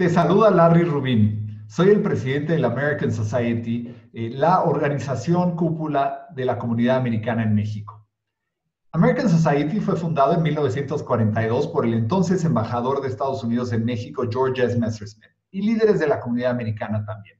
Te saluda Larry Rubin. Soy el presidente de la American Society, la organización cúpula de la comunidad americana en México. American Society fue fundado en 1942 por el entonces embajador de Estados Unidos en México, George S. Messersmith, y líderes de la comunidad americana también.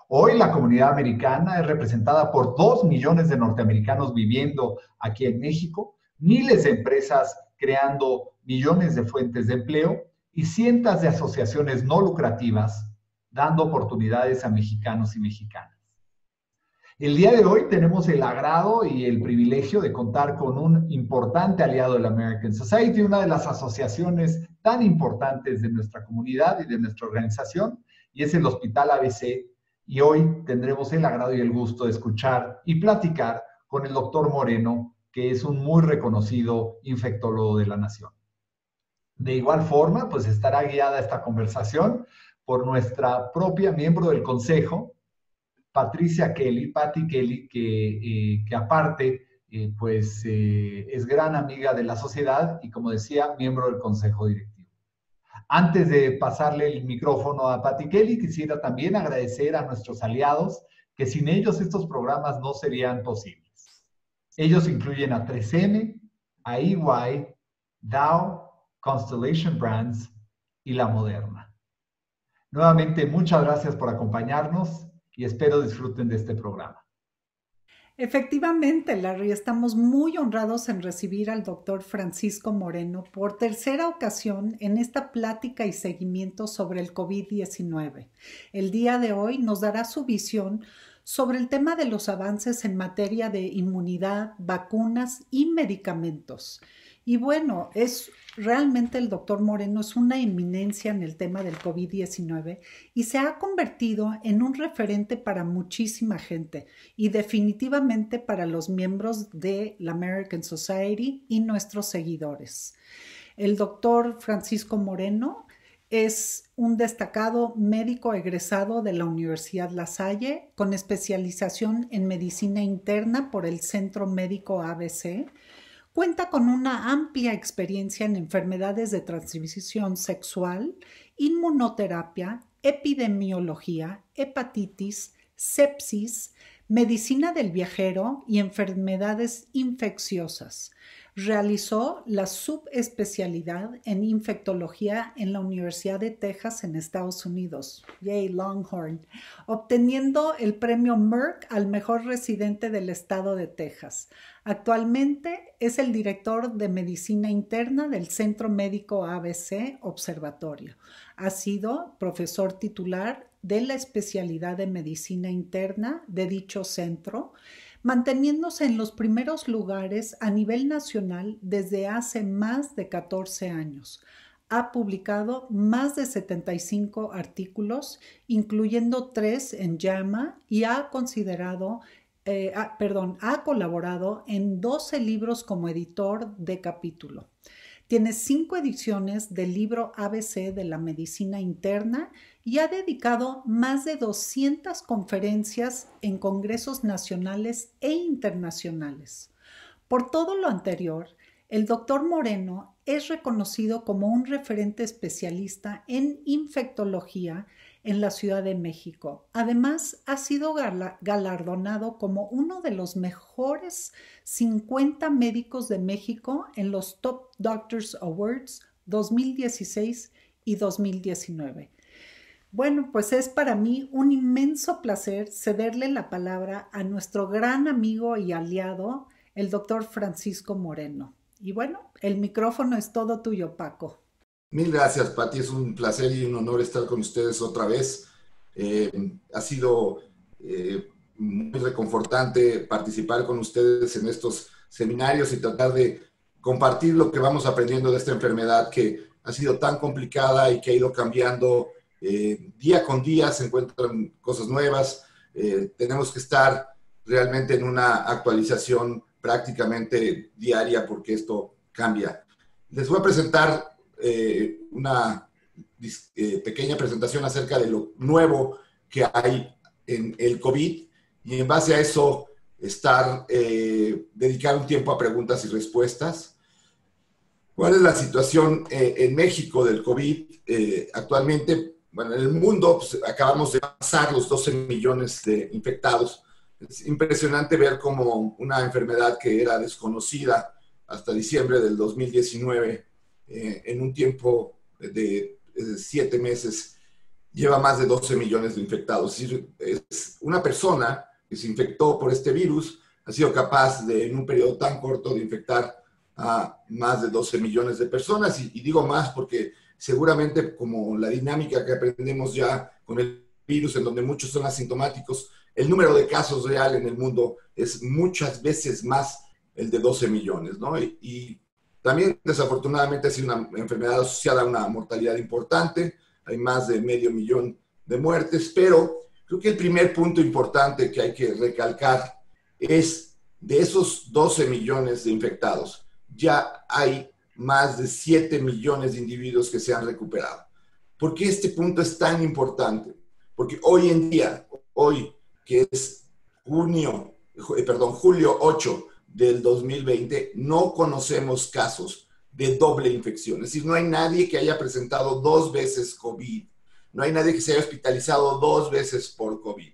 Hoy la comunidad americana es representada por 2 millones de norteamericanos viviendo aquí en México, miles de empresas creando millones de fuentes de empleo y cientos de asociaciones no lucrativas dando oportunidades a mexicanos y mexicanas. El día de hoy tenemos el agrado y el privilegio de contar con un importante aliado de la American Society, una de las asociaciones tan importantes de nuestra comunidad y de nuestra organización, y es el Hospital ABC. Y hoy tendremos el agrado y el gusto de escuchar y platicar con el doctor Moreno, que es un muy reconocido infectólogo de la nación. De igual forma, pues estará guiada esta conversación por nuestra propia miembro del consejo, Patricia Kelly, Patty Kelly, que aparte, es gran amiga de la sociedad y, como decía, miembro del consejo directivo. Antes de pasarle el micrófono a Patty Kelly, quisiera también agradecer a nuestros aliados, que sin ellos estos programas no serían posibles. Ellos incluyen a 3M, a EY, Dow, Constellation Brands y La Moderna. Nuevamente, muchas gracias por acompañarnos y espero disfruten de este programa. Efectivamente, Larry, estamos muy honrados en recibir al doctor Francisco Moreno por tercera ocasión en esta plática y seguimiento sobre el COVID-19. El día de hoy nos dará su visión sobre el tema de los avances en materia de inmunidad, vacunas y medicamentos. Y bueno, realmente el doctor Moreno es una eminencia en el tema del COVID-19 y se ha convertido en un referente para muchísima gente y definitivamente para los miembros de la American Society y nuestros seguidores. El doctor Francisco Moreno es un destacado médico egresado de la Universidad La Salle con especialización en medicina interna por el Centro Médico ABC. Cuenta con una amplia experiencia en enfermedades de transmisión sexual, inmunoterapia, epidemiología, hepatitis, sepsis, medicina del viajero y enfermedades infecciosas. Realizó la subespecialidad en infectología en la Universidad de Texas en Estados Unidos, yay, Longhorn, obteniendo el premio Merck al mejor residente del estado de Texas. Actualmente es el director de medicina interna del Centro Médico ABC Observatorio. Ha sido profesor titular de la especialidad de medicina interna de dicho centro, manteniéndose en los primeros lugares a nivel nacional desde hace más de 14 años. Ha publicado más de 75 artículos, incluyendo 3 en JAMA, y ha colaborado en 12 libros como editor de capítulo. Tiene 5 ediciones del libro ABC de la medicina interna y ha dedicado más de 200 conferencias en congresos nacionales e internacionales. Por todo lo anterior, el doctor Moreno es reconocido como un referente especialista en infectología en la Ciudad de México. Además, ha sido galardonado como uno de los mejores 50 médicos de México en los Top Doctors Awards 2016 y 2019. Bueno, pues es para mí un inmenso placer cederle la palabra a nuestro gran amigo y aliado, el doctor Francisco Moreno. Y bueno, el micrófono es todo tuyo, Paco. Mil gracias, Pati. Es un placer y un honor estar con ustedes otra vez. Ha sido muy reconfortante participar con ustedes en estos seminarios y tratar de compartir lo que vamos aprendiendo de esta enfermedad que ha sido tan complicada y que ha ido cambiando día con día. Se encuentran cosas nuevas. Tenemos que estar realmente en una actualización prácticamente diaria porque esto cambia. Les voy a presentar una pequeña presentación acerca de lo nuevo que hay en el COVID y en base a eso dedicar un tiempo a preguntas y respuestas. ¿Cuál es la situación en México del COVID actualmente? bueno, en el mundo pues, acabamos de pasar los 12 millones de infectados. Es impresionante ver cómo una enfermedad que era desconocida hasta diciembre del 2019, en un tiempo de 7 meses, lleva más de 12 millones de infectados. Es decir, es una persona que se infectó por este virus ha sido capaz de, en un periodo tan corto, de infectar a más de 12 millones de personas. Y digo más porque seguramente, como la dinámica que aprendemos ya con el virus, en donde muchos son asintomáticos, el número de casos real en el mundo es muchas veces más el de 12 millones, ¿no? Y también, desafortunadamente, ha sido una enfermedad asociada a una mortalidad importante. Hay más de 500,000 de muertes, pero creo que el primer punto importante que hay que recalcar es, de esos 12 millones de infectados, ya hay más de 7 millones de individuos que se han recuperado. ¿Por qué este punto es tan importante? Porque hoy en día, hoy que es julio 8 del 2020, no conocemos casos de doble infección. Es decir, no hay nadie que haya presentado 2 veces COVID. No hay nadie que se haya hospitalizado 2 veces por COVID.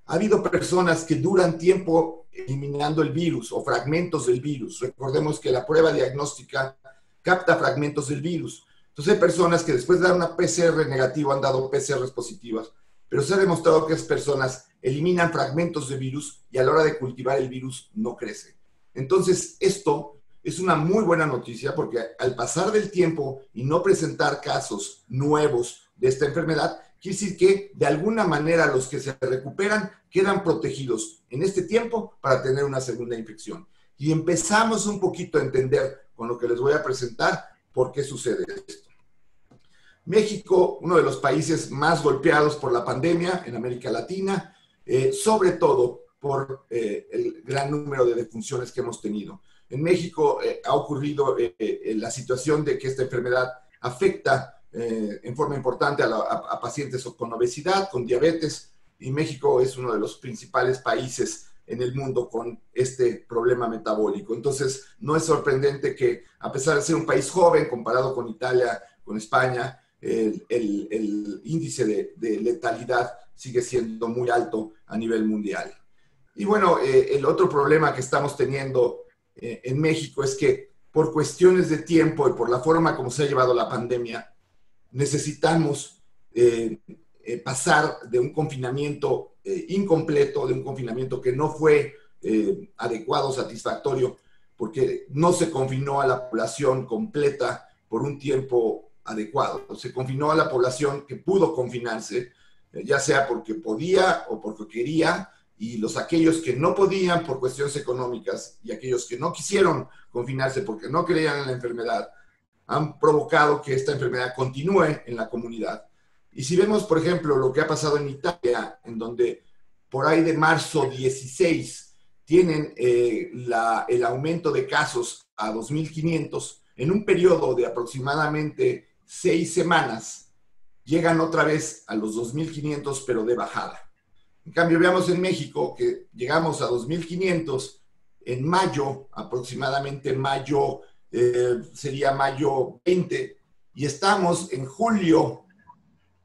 Ha habido personas que duran tiempo eliminando el virus o fragmentos del virus. Recordemos que la prueba diagnóstica capta fragmentos del virus. Entonces hay personas que después de dar una PCR negativa han dado PCRs positivas, pero se ha demostrado que esas personas eliminan fragmentos de virus y a la hora de cultivar el virus no crece. Entonces esto es una muy buena noticia, porque al pasar del tiempo y no presentar casos nuevos de esta enfermedad, quiere decir que de alguna manera los que se recuperan quedan protegidos en este tiempo para tener una segunda infección. Y empezamos un poquito a entender con lo que les voy a presentar por qué sucede esto. México, uno de los países más golpeados por la pandemia en América Latina, sobre todo por el gran número de defunciones que hemos tenido. En México ha ocurrido la situación de que esta enfermedad afecta en forma importante a pacientes con obesidad, con diabetes, y México es uno de los principales países en el mundo con este problema metabólico. Entonces, no es sorprendente que, a pesar de ser un país joven comparado con Italia, con España, el índice de letalidad sigue siendo muy alto a nivel mundial. Y bueno, el otro problema que estamos teniendo en México es que, por cuestiones de tiempo y por la forma como se ha llevado la pandemia, necesitamos pasar de un confinamiento incompleto, de un confinamiento que no fue adecuado, satisfactorio, porque no se confinó a la población completa por un tiempo adecuado. Se confinó a la población que pudo confinarse, ya sea porque podía o porque quería, y aquellos que no podían por cuestiones económicas y aquellos que no quisieron confinarse porque no creían en la enfermedad, han provocado que esta enfermedad continúe en la comunidad. Y si vemos, por ejemplo, lo que ha pasado en Italia, en donde por ahí de marzo 16 tienen el aumento de casos a 2.500, en un periodo de aproximadamente 6 semanas, llegan otra vez a los 2.500, pero de bajada. En cambio, veamos en México que llegamos a 2.500 en mayo, aproximadamente mayo, sería mayo 20, y estamos en julio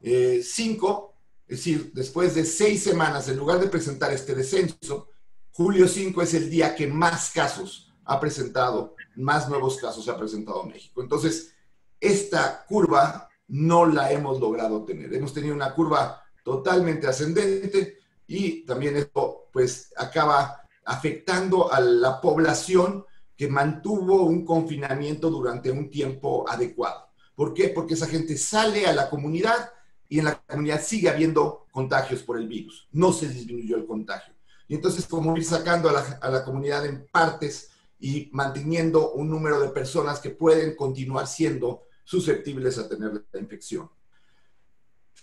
5, es decir, después de 6 semanas, en lugar de presentar este descenso, julio 5 es el día que más casos ha presentado, más nuevos casos ha presentado México. Entonces, esta curva no la hemos logrado tener. Hemos tenido una curva totalmente ascendente, y también esto pues acaba afectando a la población que mantuvo un confinamiento durante un tiempo adecuado. ¿Por qué? Porque esa gente sale a la comunidad y en la comunidad sigue habiendo contagios por el virus. No se disminuyó el contagio. Y entonces, como ir sacando a la comunidad en partes y manteniendo un número de personas que pueden continuar siendo susceptibles a tener la infección.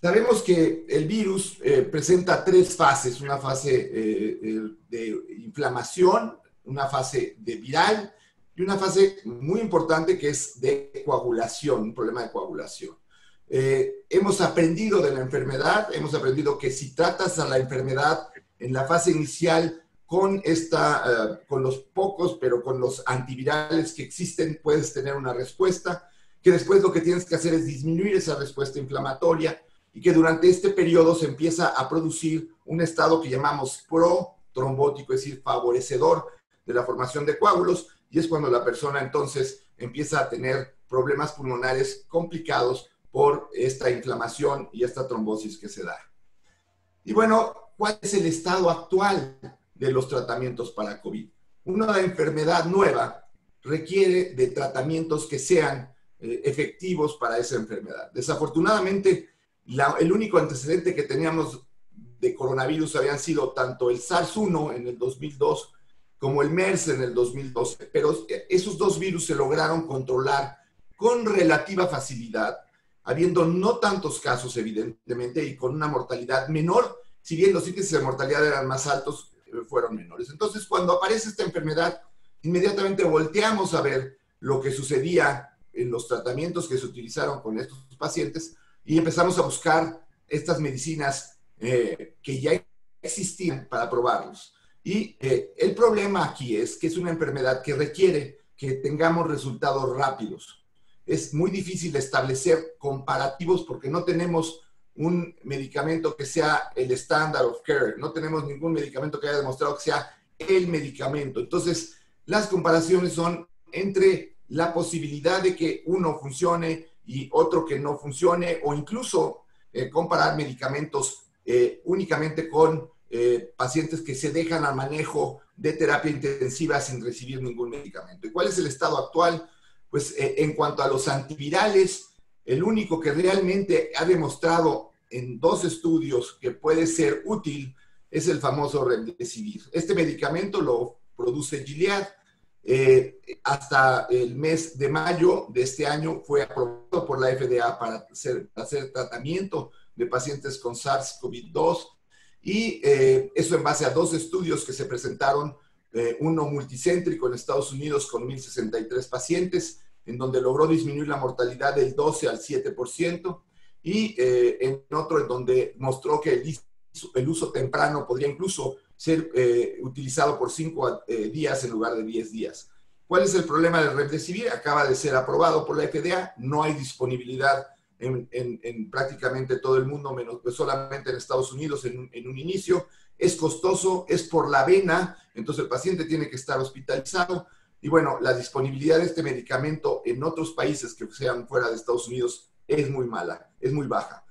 Sabemos que el virus presenta 3 fases, una fase de inflamación, una fase de viral y una fase muy importante que es de coagulación, un problema de coagulación. Hemos aprendido de la enfermedad, hemos aprendido que si tratas a la enfermedad en la fase inicial con los pocos, pero con los antivirales que existen, puedes tener una respuesta, que después lo que tienes que hacer es disminuir esa respuesta inflamatoria y que durante este periodo se empieza a producir un estado que llamamos protrombótico, es decir, favorecedor de la formación de coágulos, y es cuando la persona entonces empieza a tener problemas pulmonares complicados por esta inflamación y esta trombosis que se da. Y bueno, ¿cuál es el estado actual de los tratamientos para COVID? Una enfermedad nueva requiere de tratamientos que sean efectivos para esa enfermedad. Desafortunadamente, el único antecedente que teníamos de coronavirus habían sido tanto el SARS-1 en el 2002 como el MERS en el 2012, pero esos dos virus se lograron controlar con relativa facilidad, habiendo no tantos casos, evidentemente, y con una mortalidad menor, si bien los índices de mortalidad eran más altos, fueron menores. Entonces, cuando aparece esta enfermedad, inmediatamente volteamos a ver lo que sucedía en los tratamientos que se utilizaron con estos pacientes y empezamos a buscar estas medicinas que ya existían para probarlos. Y el problema aquí es que es una enfermedad que requiere que tengamos resultados rápidos. Es muy difícil establecer comparativos porque no tenemos un medicamento que sea el standard of care, no tenemos ningún medicamento que haya demostrado que sea el medicamento. Entonces, las comparaciones son entre la posibilidad de que uno funcione y otro que no funcione, o incluso comparar medicamentos únicamente con pacientes que se dejan al manejo de terapia intensiva sin recibir ningún medicamento. ¿Y cuál es el estado actual? Pues en cuanto a los antivirales, el único que realmente ha demostrado en 2 estudios que puede ser útil es el famoso Remdesivir. Este medicamento lo produce Gilead. Hasta el mes de mayo de este año fue aprobado por la FDA para hacer tratamiento de pacientes con SARS-CoV-2 y eso en base a 2 estudios que se presentaron, uno multicéntrico en Estados Unidos con 1,063 pacientes, en donde logró disminuir la mortalidad del 12 al 7%, y en otro en donde mostró que el uso temprano podría incluso ser utilizado por 5 días en lugar de 10 días. ¿Cuál es el problema del Remdesivir? Acaba de ser aprobado por la FDA, no hay disponibilidad en prácticamente todo el mundo, menos pues solamente en Estados Unidos en un inicio. Es costoso, es por la vena, entonces el paciente tiene que estar hospitalizado. Y bueno, la disponibilidad de este medicamento en otros países que sean fuera de Estados Unidos es muy mala, es muy baja.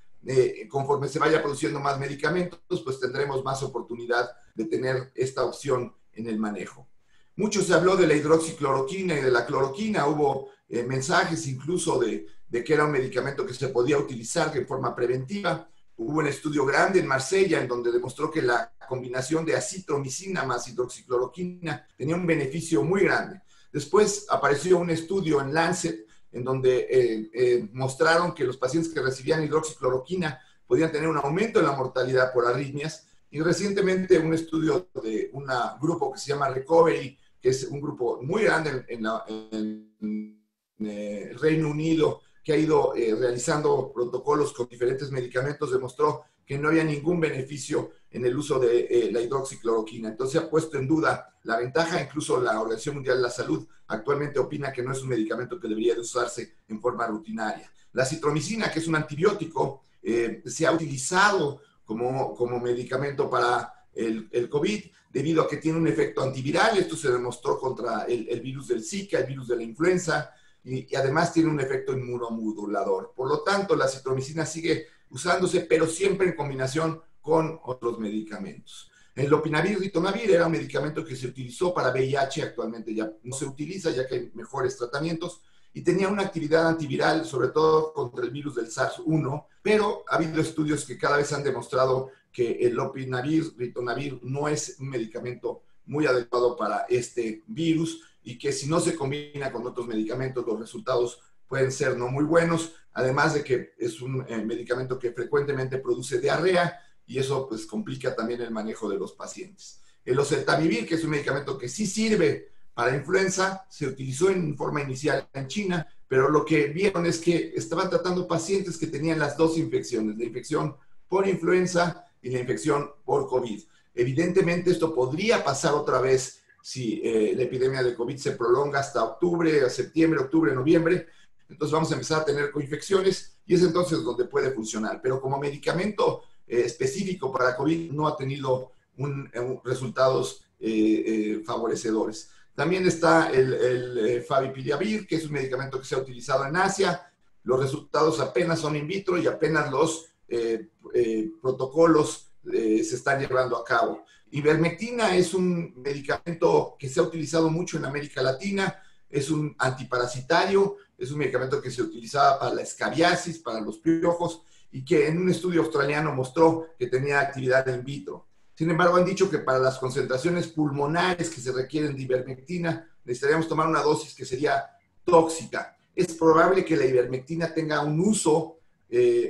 Conforme se vaya produciendo más medicamentos, pues tendremos más oportunidad de tener esta opción en el manejo. Mucho se habló de la hidroxicloroquina y de la cloroquina. Hubo mensajes incluso de que era un medicamento que se podía utilizar de forma preventiva. Hubo un estudio grande en Marsella en donde demostró que la combinación de acitromicina más hidroxicloroquina tenía un beneficio muy grande. Después apareció un estudio en Lancet en donde mostraron que los pacientes que recibían hidroxicloroquina podían tener un aumento en la mortalidad por arritmias. Y recientemente un estudio de un grupo que se llama Recovery, que es un grupo muy grande en el Reino Unido, que ha ido realizando protocolos con diferentes medicamentos, demostró que no había ningún beneficio en el uso de la hidroxicloroquina. Entonces ha puesto en duda la ventaja. Incluso la Organización Mundial de la Salud actualmente opina que no es un medicamento que debería de usarse en forma rutinaria. La citromicina, que es un antibiótico, se ha utilizado como medicamento para el COVID, debido a que tiene un efecto antiviral. Esto se demostró contra el virus del Zika, el virus de la influenza, y además tiene un efecto inmunomodulador. Por lo tanto, la citromicina sigue usándose, pero siempre en combinación con otros medicamentos. El lopinavir, ritonavir, era un medicamento que se utilizó para VIH, actualmente ya no se utiliza, ya que hay mejores tratamientos, y tenía una actividad antiviral, sobre todo contra el virus del SARS-1, pero ha habido estudios que cada vez han demostrado que el lopinavir, ritonavir, no es un medicamento muy adecuado para este virus, y que si no se combina con otros medicamentos, los resultados pueden ser no muy buenos, además de que es un medicamento que frecuentemente produce diarrea, y eso pues complica también el manejo de los pacientes. El oseltamivir, que es un medicamento que sí sirve para influenza, se utilizó en forma inicial en China, pero lo que vieron es que estaban tratando pacientes que tenían las 2 infecciones, la infección por influenza y la infección por COVID. Evidentemente esto podría pasar otra vez si la epidemia de COVID se prolonga hasta octubre, septiembre, octubre, noviembre, entonces vamos a empezar a tener coinfecciones y es entonces donde puede funcionar. Pero como medicamento específico para COVID no ha tenido resultados favorecedores. También está el Favipiravir, que es un medicamento que se ha utilizado en Asia. Los resultados apenas son in vitro y apenas los protocolos se están llevando a cabo. Ivermectina es un medicamento que se ha utilizado mucho en América Latina, es un antiparasitario, es un medicamento que se utilizaba para la escabiasis, para los piojos, y que en un estudio australiano mostró que tenía actividad in vitro. Sin embargo, han dicho que para las concentraciones pulmonares que se requieren de ivermectina, necesitaríamos tomar una dosis que sería tóxica. Es probable que la ivermectina tenga un uso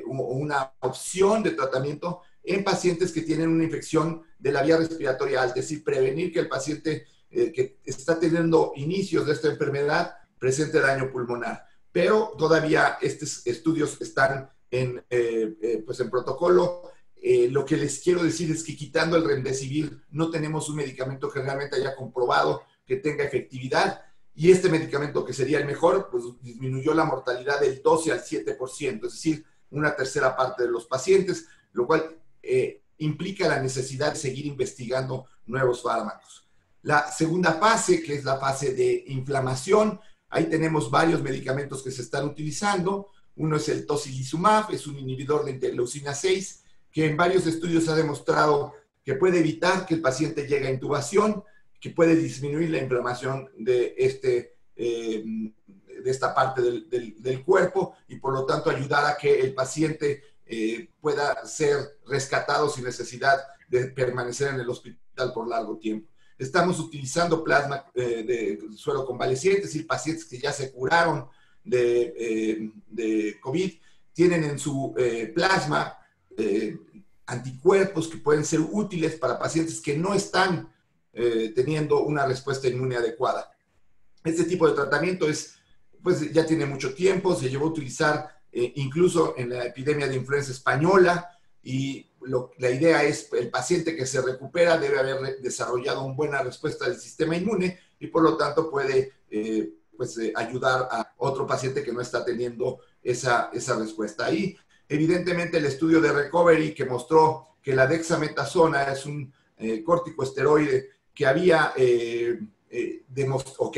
o una opción de tratamiento en pacientes que tienen una infección de la vía respiratoria alta, es decir, prevenir que el paciente que está teniendo inicios de esta enfermedad presente daño pulmonar. Pero todavía estos estudios están en protocolo. Lo que les quiero decir es que quitando el remdesivir no tenemos un medicamento que realmente haya comprobado que tenga efectividad, y este medicamento que sería el mejor, pues disminuyó la mortalidad del 12 al 7%, es decir, una tercera parte de los pacientes, lo cual implica la necesidad de seguir investigando nuevos fármacos. La segunda fase, que es la fase de inflamación, ahí tenemos varios medicamentos que se están utilizando. Uno es el tocilizumab, es un inhibidor de interleucina 6, que en varios estudios ha demostrado que puede evitar que el paciente llegue a intubación, que puede disminuir la inflamación de esta parte del cuerpo y por lo tanto ayudar a que el paciente pueda ser rescatado sin necesidad de permanecer en el hospital por largo tiempo. Estamos utilizando plasma de suero convaleciente, es decir, pacientes que ya se curaron de COVID, tienen en su plasma anticuerpos que pueden ser útiles para pacientes que no están teniendo una respuesta inmune adecuada. Este tipo de tratamiento pues ya tiene mucho tiempo, se llevó a utilizar incluso en la epidemia de influenza española, y la idea es el paciente que se recupera debe haber desarrollado una buena respuesta del sistema inmune y por lo tanto puede ayudar a otro paciente que no está teniendo esa respuesta. Ahí, evidentemente, el estudio de Recovery que mostró que la dexametasona es un corticosteroide que demostró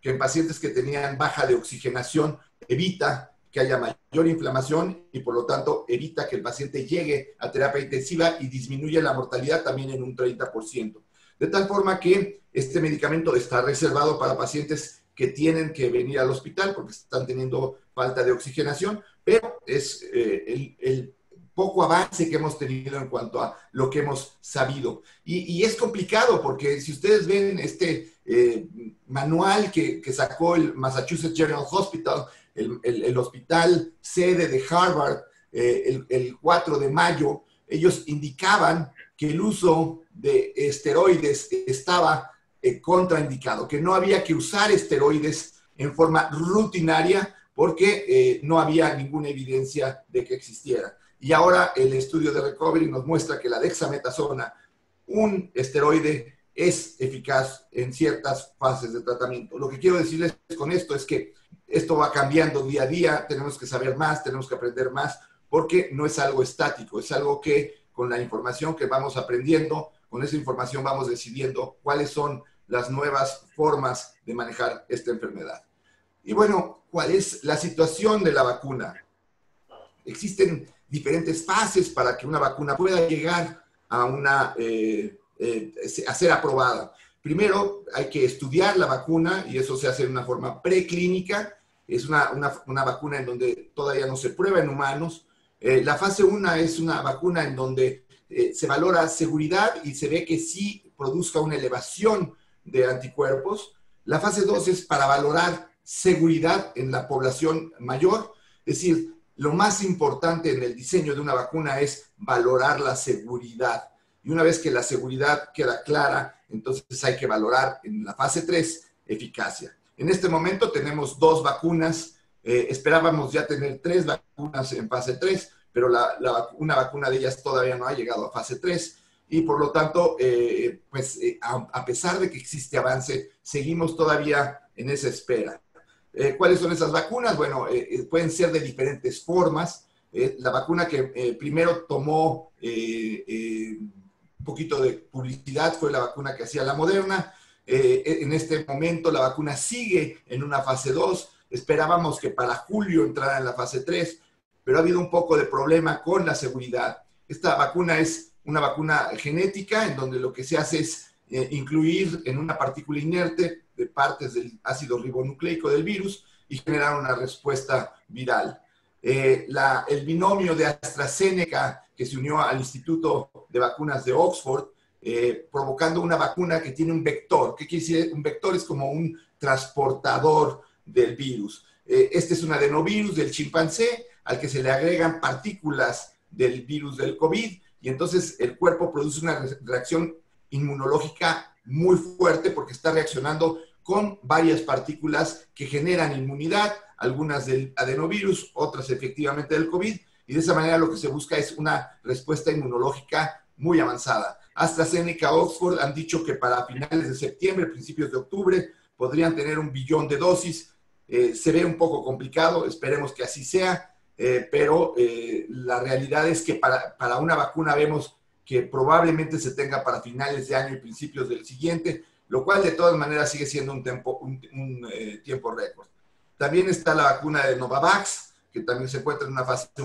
que en pacientes que tenían baja de oxigenación evita que haya mayor inflamación y por lo tanto evita que el paciente llegue a terapia intensiva y disminuye la mortalidad también en un 30%. De tal forma que este medicamento está reservado para pacientes que tienen que venir al hospital porque están teniendo falta de oxigenación, pero es el poco avance que hemos tenido en cuanto a lo que hemos sabido. Y es complicado porque si ustedes ven este manual que sacó el Massachusetts General Hospital, el hospital sede de Harvard, el 4 de mayo, ellos indicaban que el uso de esteroides estaba contraindicado, que no había que usar esteroides en forma rutinaria porque no había ninguna evidencia de que existiera. Y ahora el estudio de Recovery nos muestra que la dexametasona, un esteroide, es eficaz en ciertas fases de tratamiento. Lo que quiero decirles con esto es que esto va cambiando día a día, tenemos que saber más, tenemos que aprender más, porque no es algo estático, es algo que con la información que vamos aprendiendo, con esa información vamos decidiendo cuáles son las nuevas formas de manejar esta enfermedad. Y bueno, ¿cuál es la situación de la vacuna? Existen diferentes fases para que una vacuna pueda llegar a ser aprobada. Primero, hay que estudiar la vacuna y eso se hace de una forma preclínica. Es una vacuna en donde todavía no se prueba en humanos. La fase 1 es una vacuna en donde se valora seguridad y se ve que sí produzca una elevación de anticuerpos. La fase 2 es para valorar seguridad en la población mayor. Es decir, lo más importante en el diseño de una vacuna es valorar la seguridad. Y una vez que la seguridad queda clara, entonces hay que valorar en la fase 3 eficacia. En este momento tenemos 2 vacunas. Esperábamos ya tener 3 vacunas en fase 3, pero una vacuna de ellas todavía no ha llegado a fase 3. Y por lo tanto, a pesar de que existe avance, seguimos todavía en esa espera. ¿Cuáles son esas vacunas? Bueno, pueden ser de diferentes formas. La vacuna que primero tomó un poquito de publicidad fue la vacuna que hacía la Moderna. En este momento la vacuna sigue en una fase 2. Esperábamos que para julio entrara en la fase 3, pero ha habido un poco de problema con la seguridad. Esta vacuna es una vacuna genética en donde lo que se hace es incluir en una partícula inerte de partes del ácido ribonucleico del virus y generar una respuesta viral. El binomio de AstraZeneca, que se unió al Instituto de Vacunas de Oxford, provocando una vacuna que tiene un vector. ¿Qué quiere decir? Un vector es como un transportador del virus. Este es un adenovirus del chimpancé al que se le agregan partículas del virus del COVID y entonces el cuerpo produce una reacción inmunológica muy fuerte porque está reaccionando con varias partículas que generan inmunidad, algunas del adenovirus, otras efectivamente del COVID, y de esa manera lo que se busca es una respuesta inmunológica muy avanzada. AstraZeneca, Oxford han dicho que para finales de septiembre, principios de octubre, podrían tener 1 billón de dosis. Se ve un poco complicado, esperemos que así sea, pero la realidad es que para una vacuna vemos que probablemente se tenga para finales de año y principios del siguiente, lo cual de todas maneras sigue siendo un tiempo récord. También está la vacuna de Novavax, que también se encuentra en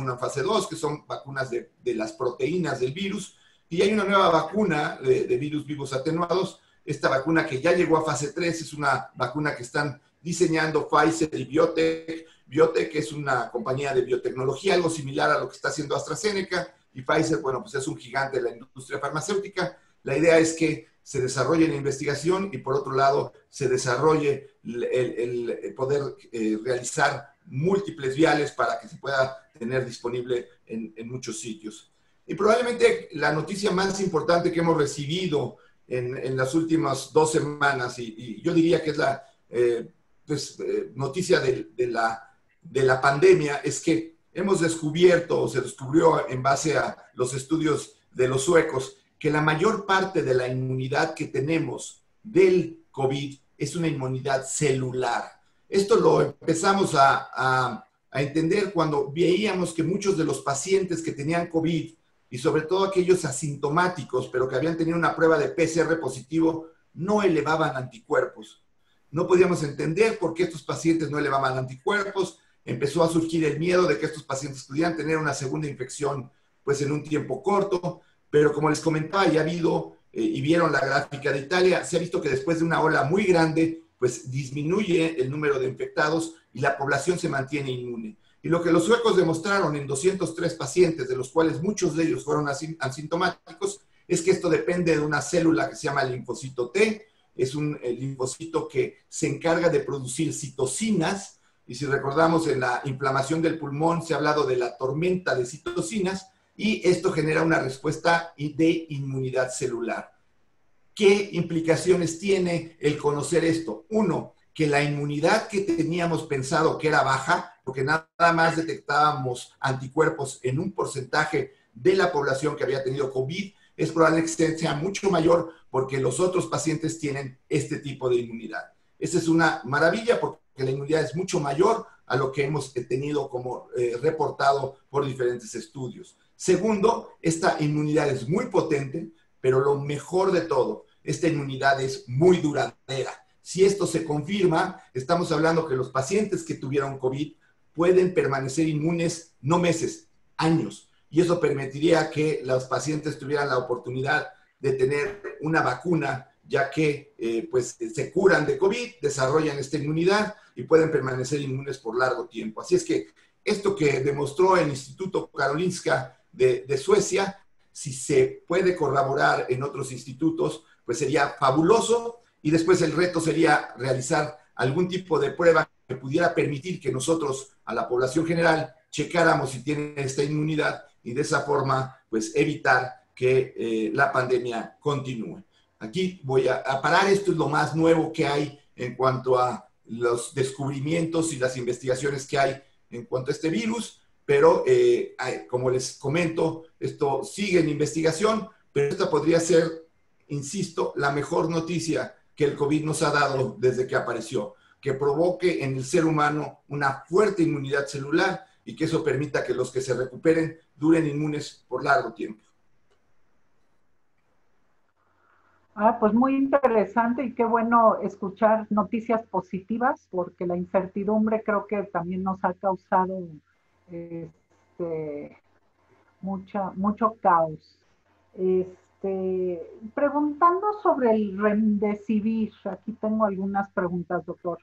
una fase 2, que son vacunas de las proteínas del virus, y hay una nueva vacuna de virus vivos atenuados. Esta vacuna que ya llegó a fase 3 es una vacuna que están diseñando Pfizer y BioNTech. BioNTech es una compañía de biotecnología, algo similar a lo que está haciendo AstraZeneca, y Pfizer, bueno, pues es un gigante de la industria farmacéutica. La idea es que se desarrolle la investigación y por otro lado se desarrolle el poder realizar múltiples viales para que se pueda tener disponible en muchos sitios. Y probablemente la noticia más importante que hemos recibido en las últimas 2 semanas, y yo diría que es la noticia de la pandemia, es que hemos descubierto, o se descubrió en base a los estudios de los suecos, que la mayor parte de la inmunidad que tenemos del COVID es una inmunidad celular. Esto lo empezamos a entender cuando veíamos que muchos de los pacientes que tenían COVID, y sobre todo aquellos asintomáticos, pero que habían tenido una prueba de PCR positivo, no elevaban anticuerpos. No podíamos entender por qué estos pacientes no elevaban anticuerpos. Empezó a surgir el miedo de que estos pacientes pudieran tener una segunda infección pues en un tiempo corto, pero como les comentaba, ya ha habido, y vieron la gráfica de Italia, se ha visto que después de una ola muy grande, pues disminuye el número de infectados y la población se mantiene inmune. Y lo que los suecos demostraron en 203 pacientes, de los cuales muchos de ellos fueron asintomáticos, es que esto depende de una célula que se llama linfocito T, es un linfocito que se encarga de producir citocinas, y si recordamos en la inflamación del pulmón se ha hablado de la tormenta de citocinas, y esto genera una respuesta de inmunidad celular. ¿Qué implicaciones tiene el conocer esto? Uno, que la inmunidad que teníamos pensado que era baja, porque nada más detectábamos anticuerpos en un porcentaje de la población que había tenido COVID, es probable que sea mucho mayor porque los otros pacientes tienen este tipo de inmunidad. Esa es una maravilla porque la inmunidad es mucho mayor a lo que hemos tenido como reportado por diferentes estudios. Segundo, esta inmunidad es muy potente, pero lo mejor de todo, esta inmunidad es muy duradera. Si esto se confirma, estamos hablando que los pacientes que tuvieron COVID pueden permanecer inmunes no meses, años. Y eso permitiría que los pacientes tuvieran la oportunidad de tener una vacuna, ya que pues, se curan de COVID, desarrollan esta inmunidad y pueden permanecer inmunes por largo tiempo. Así es que esto que demostró el Instituto Karolinska de Suecia, si se puede corroborar en otros institutos, pues sería fabuloso. Y después el reto sería realizar algún tipo de prueba que pudiera permitir que nosotros, a la población general, checáramos si tienen esta inmunidad y de esa forma, pues evitar que la pandemia continúe. Aquí voy a parar, esto es lo más nuevo que hay en cuanto a los descubrimientos y las investigaciones que hay en cuanto a este virus, pero como les comento, esto sigue en investigación, pero esta podría ser, insisto, la mejor noticia que el COVID nos ha dado desde que apareció, que provoque en el ser humano una fuerte inmunidad celular y que eso permita que los que se recuperen duren inmunes por largo tiempo. Pues muy interesante y qué bueno escuchar noticias positivas, porque la incertidumbre creo que también nos ha causado este, mucho caos. Preguntando sobre el remdesivir, aquí tengo algunas preguntas, doctor.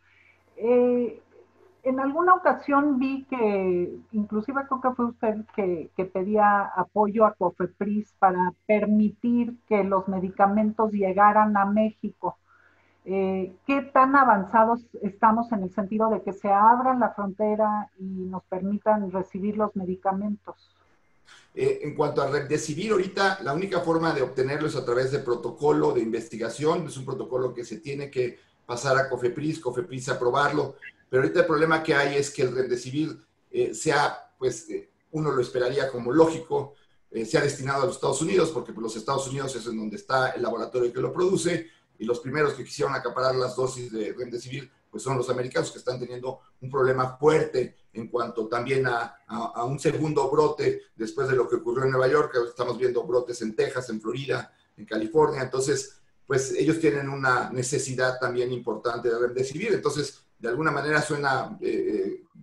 En alguna ocasión vi que, inclusive creo que fue usted que pedía apoyo a COFEPRIS para permitir que los medicamentos llegaran a México. ¿Qué tan avanzados estamos en el sentido de que se abra la frontera y nos permitan recibir los medicamentos? En cuanto a remdesivir, ahorita la única forma de obtenerlo es a través de protocolo de investigación. Es un protocolo que se tiene que pasar a COFEPRIS aprobarlo. Pero ahorita el problema que hay es que el remdesivir uno lo esperaría como lógico, sea destinado a los Estados Unidos, porque los Estados Unidos es en donde está el laboratorio que lo produce, y los primeros que quisieron acaparar las dosis de remdesivir pues son los americanos, que están teniendo un problema fuerte en cuanto también a un segundo brote después de lo que ocurrió en Nueva York. Estamos viendo brotes en Texas, en Florida, en California. Entonces, pues ellos tienen una necesidad también importante de remdesivir. Entonces, de alguna manera suena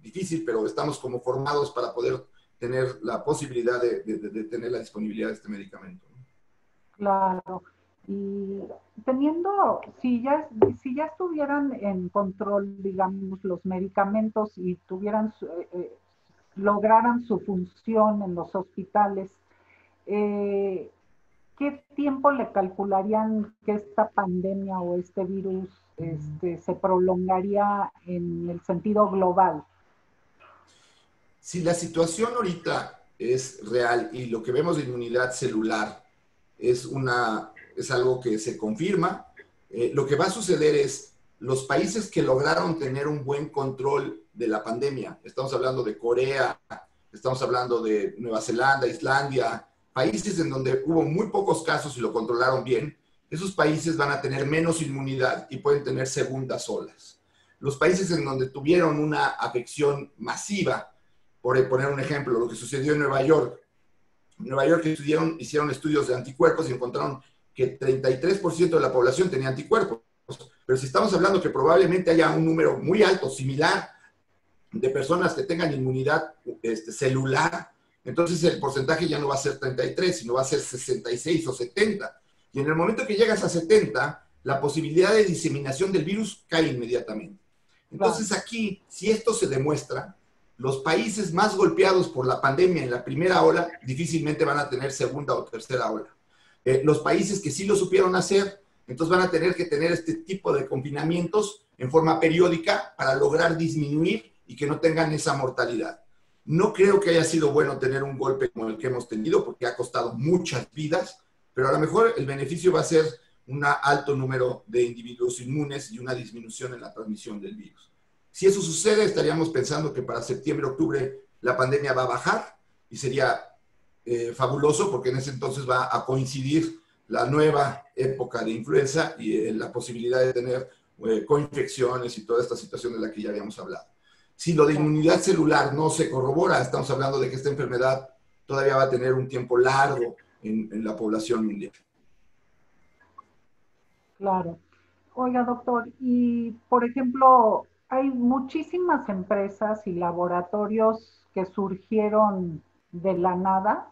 difícil, pero estamos como formados para poder tener la posibilidad de tener la disponibilidad de este medicamento. Claro. Y teniendo, si ya estuvieran en control, digamos, los medicamentos y lograran su función en los hospitales, ¿qué tiempo le calcularían que esta pandemia o este virus se prolongaría en el sentido global? Si la situación ahorita es real y lo que vemos de inmunidad celular es algo que se confirma, lo que va a suceder es los países que lograron tener un buen control de la pandemia, estamos hablando de Corea, estamos hablando de Nueva Zelanda, Islandia, países en donde hubo muy pocos casos y lo controlaron bien, esos países van a tener menos inmunidad y pueden tener segundas olas. Los países en donde tuvieron una afección masiva, por poner un ejemplo, lo que sucedió en Nueva York. En Nueva York hicieron estudios de anticuerpos y encontraron que 33% de la población tenía anticuerpos. Pero si estamos hablando que probablemente haya un número muy alto, similar, de personas que tengan inmunidad celular, entonces el porcentaje ya no va a ser 33, sino va a ser 66 o 70. Y en el momento que llegas a 70, la posibilidad de diseminación del virus cae inmediatamente. Entonces aquí, si esto se demuestra, los países más golpeados por la pandemia en la primera ola difícilmente van a tener segunda o tercera ola. Los países que sí lo supieron hacer, entonces van a tener que tener este tipo de confinamientos en forma periódica para lograr disminuir y que no tengan esa mortalidad. No creo que haya sido bueno tener un golpe como el que hemos tenido, porque ha costado muchas vidas, pero a lo mejor el beneficio va a ser un alto número de individuos inmunes y una disminución en la transmisión del virus. Si eso sucede, estaríamos pensando que para septiembre, octubre, la pandemia va a bajar y sería fabuloso, porque en ese entonces va a coincidir la nueva época de influenza y la posibilidad de tener coinfecciones y toda esta situación de la que ya habíamos hablado. Si lo de inmunidad celular no se corrobora, estamos hablando de que esta enfermedad todavía va a tener un tiempo largo en la población mundial. Claro. Oiga, doctor, y por ejemplo, hay muchísimas empresas y laboratorios que surgieron de la nada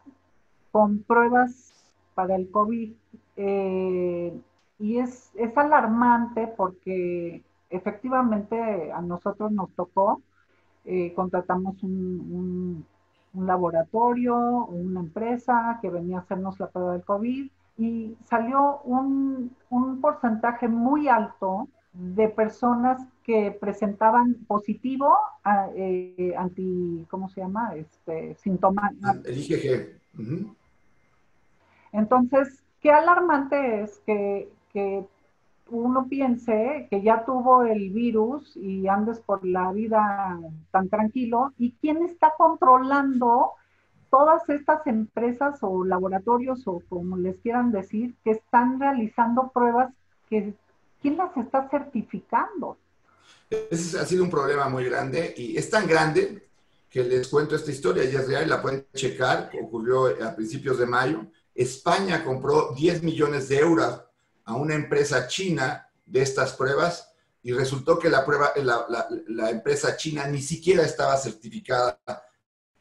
con pruebas para el COVID. Y es alarmante porque efectivamente a nosotros nos tocó, contratamos un laboratorio, una empresa que venía a hacernos la prueba del COVID y salió un porcentaje muy alto de personas que presentaban positivo ¿cómo se llama? Síntomas. El IgG. Uh-huh. Entonces, qué alarmante es que uno piense que ya tuvo el virus y andes por la vida tan tranquilo, y quién está controlando todas estas empresas o laboratorios o como les quieran decir, que están realizando pruebas, ¿quién las está certificando? Ese ha sido un problema muy grande y es tan grande que les cuento esta historia y es real y la pueden checar. Ocurrió a principios de mayo. España compró 10 millones de euros a una empresa china de estas pruebas y resultó que la empresa china ni siquiera estaba certificada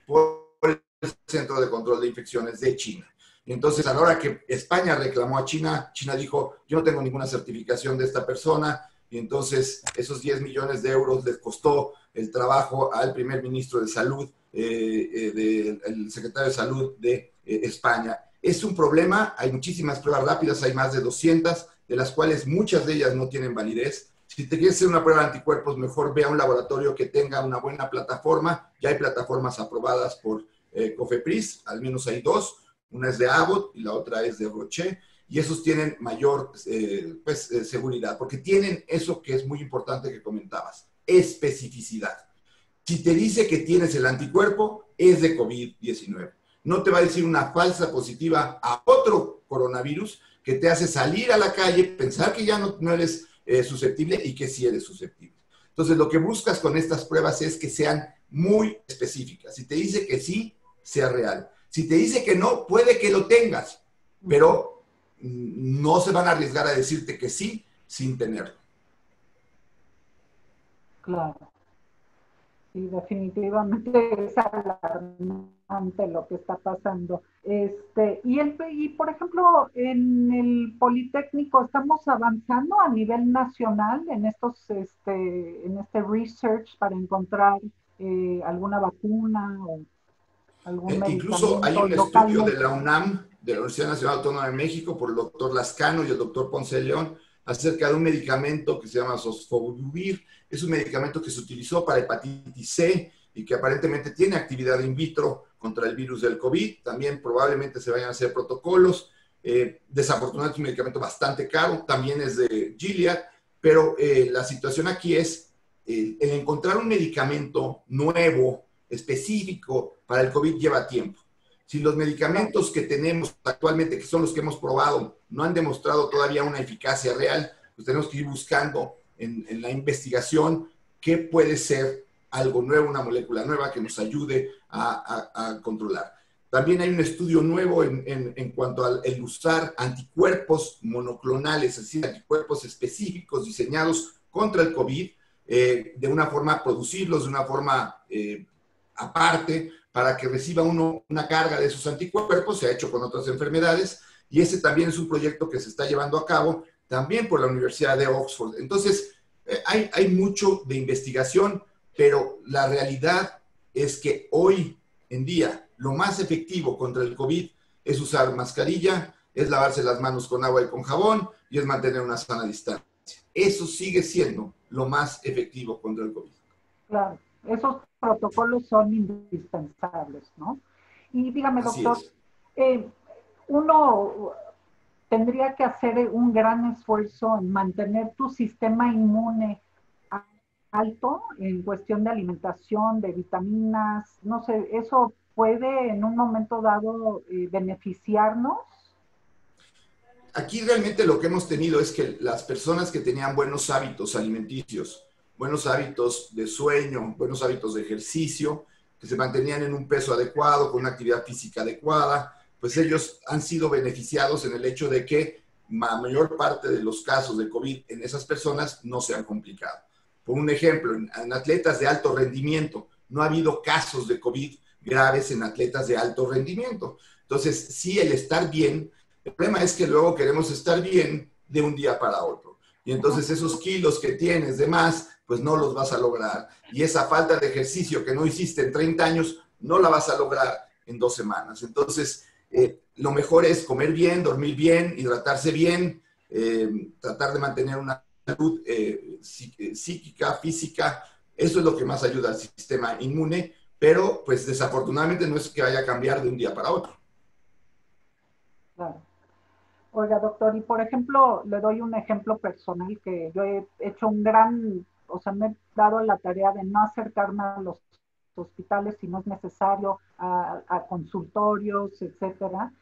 por el Centro de Control de Infecciones de China. Y entonces, a la hora que España reclamó a China, China dijo, yo no tengo ninguna certificación de esta persona, y entonces esos 10 millones de euros les costó el trabajo al primer ministro de Salud, el secretario de Salud de España. Es un problema, hay muchísimas pruebas rápidas, hay más de 200, de las cuales muchas de ellas no tienen validez. Si te quieres hacer una prueba de anticuerpos, mejor ve a un laboratorio que tenga una buena plataforma. Ya hay plataformas aprobadas por COFEPRIS, al menos hay dos. Una es de Abbott y la otra es de Roche. Y esos tienen mayor seguridad, porque tienen eso que es muy importante que comentabas, especificidad. Si te dice que tienes el anticuerpo, es de COVID-19. No te va a decir una falsa positiva a otro coronavirus que te hace salir a la calle, pensar que ya no eres susceptible y que sí eres susceptible. Entonces, lo que buscas con estas pruebas es que sean muy específicas. Si te dice que sí, sea real. Si te dice que no, puede que lo tengas, pero no se van a arriesgar a decirte que sí sin tenerlo. Claro. Sí, definitivamente es alarmante lo que está pasando. Y por ejemplo, en el Politécnico estamos avanzando a nivel nacional en en este research para encontrar alguna vacuna o algún Incluso hay medicamento un estudio de localmente. la UNAM, de la Universidad Nacional Autónoma de México, por el doctor Lascano y el doctor Ponce de León, acerca de un medicamento que se llama Sofosbuvir. Es un medicamento que se utilizó para hepatitis C y que aparentemente tiene actividad in vitro contra el virus del COVID. También probablemente se vayan a hacer protocolos. Desafortunadamente es un medicamento bastante caro, también es de Gilead, pero la situación aquí es el encontrar un medicamento nuevo, específico para el COVID lleva tiempo. Si los medicamentos que tenemos actualmente, que son los que hemos probado, no han demostrado todavía una eficacia real, pues tenemos que ir buscando en la investigación qué puede ser algo nuevo, una molécula nueva que nos ayude a controlar. También hay un estudio nuevo en cuanto al usar anticuerpos monoclonales, es decir, anticuerpos específicos diseñados contra el COVID, de una forma producirlos, de una forma aparte, para que reciba uno una carga de esos anticuerpos. Se ha hecho con otras enfermedades, y ese también es un proyecto que se está llevando a cabo también por la Universidad de Oxford. Entonces, hay mucho de investigación, pero la realidad es que hoy en día lo más efectivo contra el COVID es usar mascarilla, es lavarse las manos con agua y con jabón, y es mantener una sana distancia. Eso sigue siendo lo más efectivo contra el COVID. Claro, esos protocolos son indispensables, ¿no? Y dígame, Así doctor, es. eh, uno tendría que hacer un gran esfuerzo en mantener tu sistema inmune alto en cuestión de alimentación, de vitaminas, no sé, ¿eso puede en un momento dado beneficiarnos? Aquí realmente lo que hemos tenido es que las personas que tenían buenos hábitos alimenticios, buenos hábitos de sueño, buenos hábitos de ejercicio, que se mantenían en un peso adecuado, con una actividad física adecuada, pues ellos han sido beneficiados en el hecho de que la mayor parte de los casos de COVID en esas personas no se han complicado. Por un ejemplo, en atletas de alto rendimiento, no ha habido casos de COVID graves en atletas de alto rendimiento. Entonces, sí, el estar bien. El problema es que luego queremos estar bien de un día para otro. Y entonces esos kilos que tienes de más, pues no los vas a lograr. Y esa falta de ejercicio que no hiciste en 30 años, no la vas a lograr en 2 semanas. Entonces, lo mejor es comer bien, dormir bien, hidratarse bien, tratar de mantener una salud psíquica, física. Eso es lo que más ayuda al sistema inmune, pero pues desafortunadamente no es que vaya a cambiar de un día para otro. Claro. Oiga, doctor, y por ejemplo, le doy un ejemplo personal que yo he hecho o sea, me he dado la tarea de no acercarme a los hospitales si no es necesario, a consultorios, etcétera.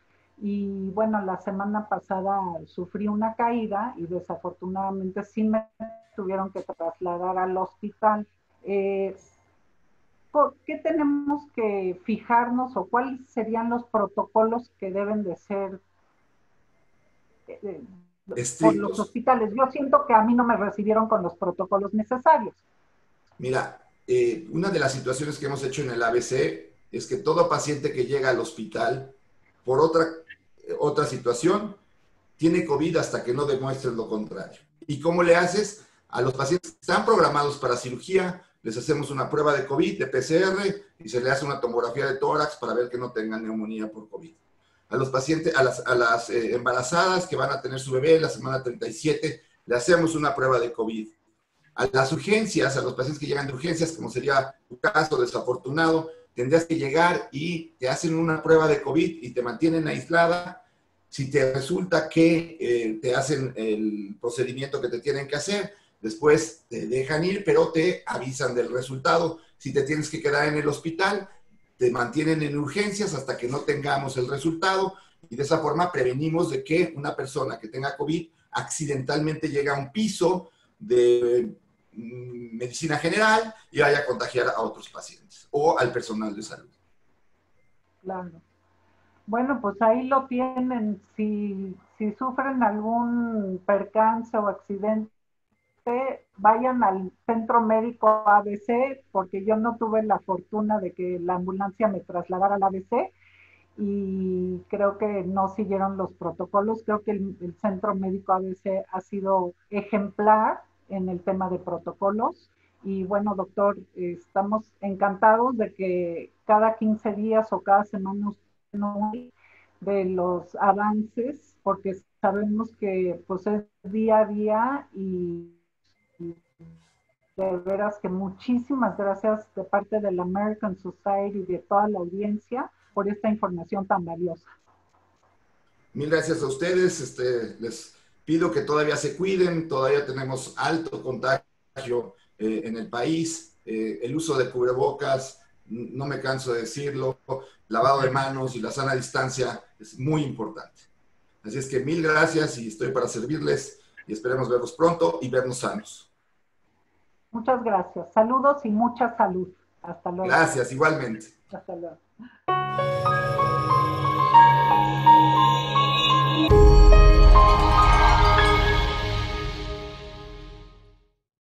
Y bueno, la semana pasada sufrí una caída y desafortunadamente sí me tuvieron que trasladar al hospital. ¿Por qué tenemos que fijarnos o cuáles serían los protocolos que deben de ser por los hospitales? Yo siento que a mí no me recibieron con los protocolos necesarios. Mira, una de las situaciones que hemos hecho en el ABC es que todo paciente que llega al hospital por otra situación tiene COVID hasta que no demuestre lo contrario. ¿Y cómo le haces? A los pacientes que están programados para cirugía, les hacemos una prueba de COVID, de PCR, y se le hace una tomografía de tórax para ver que no tengan neumonía por COVID. A los pacientes, a las embarazadas que van a tener su bebé en la semana 37, le hacemos una prueba de COVID. A las urgencias, a los pacientes que llegan de urgencias, como sería tu caso desafortunado, tendrías que llegar y te hacen una prueba de COVID y te mantienen aislada. Si te resulta que te hacen el procedimiento que te tienen que hacer, después te dejan ir, pero te avisan del resultado. Si te tienes que quedar en el hospital, te mantienen en urgencias hasta que no tengamos el resultado, y de esa forma prevenimos de que una persona que tenga COVID accidentalmente llegue a un piso de medicina general y vaya a contagiar a otros pacientes o al personal de salud. Claro. Bueno, pues ahí lo tienen. Si sufren algún percance o accidente, vayan al centro médico ABC, porque yo no tuve la fortuna de que la ambulancia me trasladara al ABC y creo que no siguieron los protocolos. Creo que el centro médico ABC ha sido ejemplar en el tema de protocolos. Y bueno, doctor, estamos encantados de que cada 15 días o cada semana de los avances, porque sabemos que pues es día a día, y de veras que muchísimas gracias de parte de la American Society y de toda la audiencia por esta información tan valiosa. Mil gracias a ustedes. Les pido que todavía se cuiden, todavía tenemos alto contagio en el país. El uso de cubrebocas, no me canso de decirlo, lavado de manos y la sana distancia es muy importante. Así es que mil gracias y estoy para servirles y esperemos verlos pronto y vernos sanos. Muchas gracias. Saludos y mucha salud. Hasta luego. Gracias, igualmente. Hasta luego.